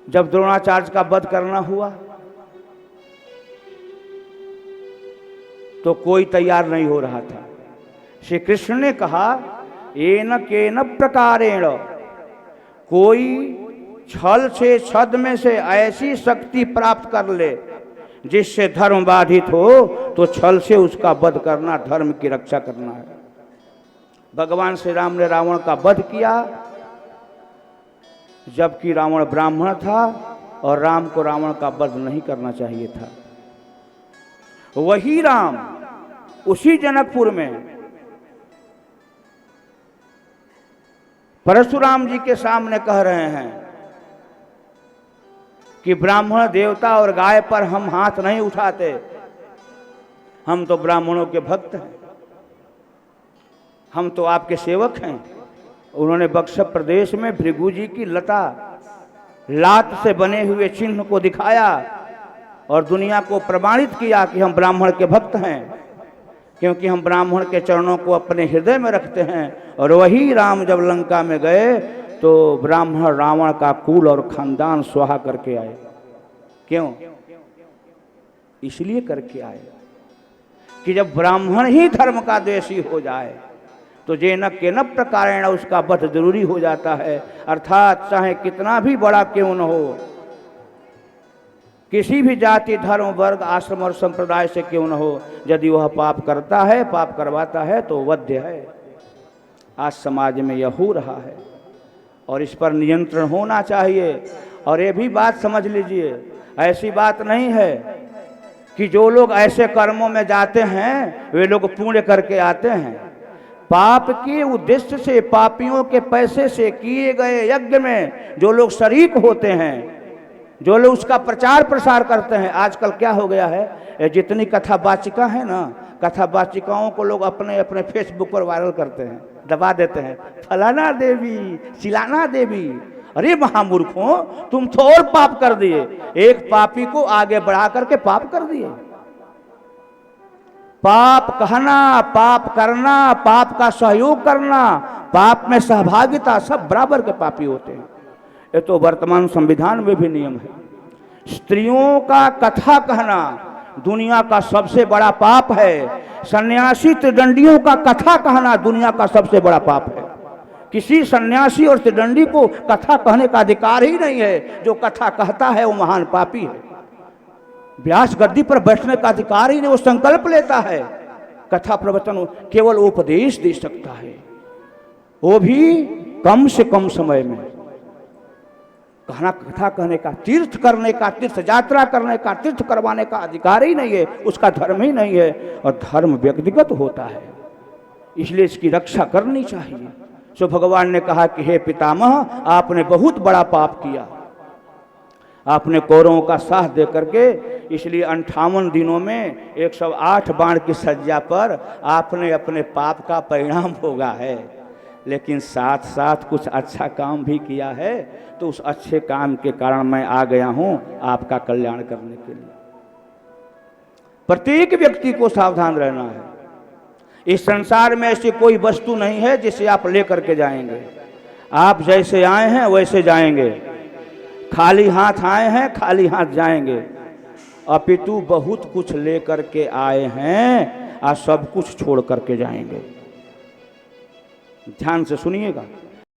जब द्रोणाचार्य का वध करना हुआ तो कोई तैयार नहीं हो रहा था। श्री कृष्ण ने कहा एन केन प्रकारेण, कोई छल से छद्म से ऐसी शक्ति प्राप्त कर ले जिससे धर्म बाधित हो, तो छल से उसका वध करना, धर्म की रक्षा करना है। भगवान श्री राम ने रावण का वध किया, जबकि रावण ब्राह्मण था और राम को रावण का वध नहीं करना चाहिए था। वही राम उसी जनकपुर में परशुराम जी के सामने कह रहे हैं कि ब्राह्मण देवता और गाय पर हम हाथ नहीं उठाते, हम तो ब्राह्मणों के भक्त हैं, हम तो आपके सेवक हैं। उन्होंने बक्सर प्रदेश में भृगु जी की लता लात से बने हुए चिन्ह को दिखाया और दुनिया को प्रमाणित किया कि हम ब्राह्मण के भक्त हैं, क्योंकि हम ब्राह्मण के चरणों को अपने हृदय में रखते हैं। और वही राम जब लंका में गए तो ब्राह्मण रावण का कुल और खानदान स्वाहा करके आए। क्यों? इसलिए करके आए कि जब ब्राह्मण ही धर्म का द्वेषी हो जाए तो जे न के न प्रकारेण उसका वध जरूरी हो जाता है। अर्थात चाहे कितना भी बड़ा क्यों न हो, किसी भी जाति धर्म वर्ग आश्रम और संप्रदाय से क्यों न हो, यदि वह पाप करता है, पाप करवाता है तो वध्य है। आज समाज में यह हो रहा है और इस पर नियंत्रण होना चाहिए। और ये भी बात समझ लीजिए, ऐसी बात नहीं है कि जो लोग ऐसे कर्मों में जाते हैं वे लोग पुण्य करके आते हैं। पाप के उद्देश्य से, पापियों के पैसे से किए गए यज्ञ में जो लोग शरीक होते हैं, जो लोग उसका प्रचार प्रसार करते हैं। आजकल क्या हो गया है, जितनी कथा वाचिका है ना, कथा वाचिकाओं को लोग अपने अपने फेसबुक पर वायरल करते हैं, दबा देते हैं, फलाना देवी चिलाना देवी। अरे महामूर्खों, तुम तो और पाप कर दिए, एक पापी को आगे बढ़ा करके पाप कर दिए। पाप कहना, पाप करना, पाप का सहयोग करना, पाप में सहभागिता, सब बराबर के पापी होते हैं। ये तो वर्तमान संविधान में भी नियम है। स्त्रियों का कथा कहना दुनिया का सबसे बड़ा पाप है। सन्यासी त्रिदंडियों का कथा कहना दुनिया का सबसे बड़ा पाप है। किसी सन्यासी और त्रिदंडी को कथा कहने का अधिकार ही नहीं है। जो कथा कहता है वो महान पापी है। व्यास गद्दी पर बैठने का अधिकार ही नहीं, वो संकल्प लेता है। कथा प्रवचन केवल उपदेश दे सकता है, वो भी कम से कम समय में। कहना, कथा कहने का, तीर्थ करने का, तीर्थ यात्रा करने का, तीर्थ करवाने का अधिकार ही नहीं है, उसका धर्म ही नहीं है। और धर्म व्यक्तिगत होता है, इसलिए इसकी रक्षा करनी चाहिए। सो भगवान ने कहा कि हे पितामह, आपने बहुत बड़ा पाप किया, आपने कौरवों का साथ दे करके, इसलिए 58 दिनों में 108 बाण की सज्जा पर आपने अपने पाप का परिणाम भोगा है। लेकिन साथ साथ कुछ अच्छा काम भी किया है, तो उस अच्छे काम के कारण मैं आ गया हूं आपका कल्याण करने के लिए। प्रत्येक व्यक्ति को सावधान रहना है। इस संसार में ऐसी कोई वस्तु नहीं है जिसे आप लेकर के जाएंगे। आप जैसे आए हैं वैसे जाएंगे, खाली हाथ आए हैं खाली हाथ जाएंगे। अपितु बहुत कुछ लेकर के आए हैं और सब कुछ छोड़ करके जाएंगे। ध्यान से सुनिएगा।